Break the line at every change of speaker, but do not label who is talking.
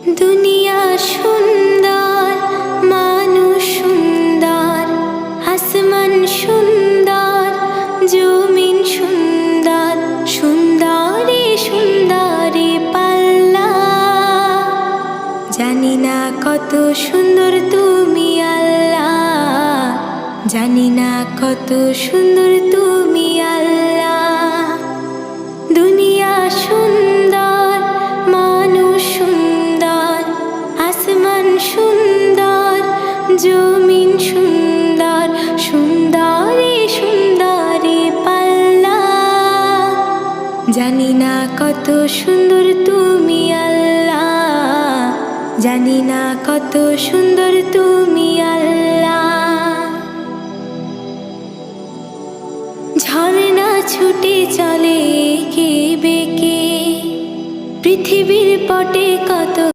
দুনিয়া সুন্দর, মানুষ সুন্দর, আসমান সুন্দর, জমিন সুন্দর, সুন্দরী সুন্দরী পাল্লা। জানি না কত সুন্দর তুমি আল্লাহ, জানি না কত সুন্দর তুমি আল্লাহ। দুনিয়া সুন্দর, মানুষ সুন্দর, আসমান সুন্দর, জমিন সুন্দর, সুন্দরী সুন্দরী পাল্লা। জানি না কত সুন্দর তুমি আল্লাহ, জানি না কত সুন্দর তুমি আল্লাহ। ঝর্ণা ছুটে চলে এঁকে বেঁকে, পৃথিবীর পটে কত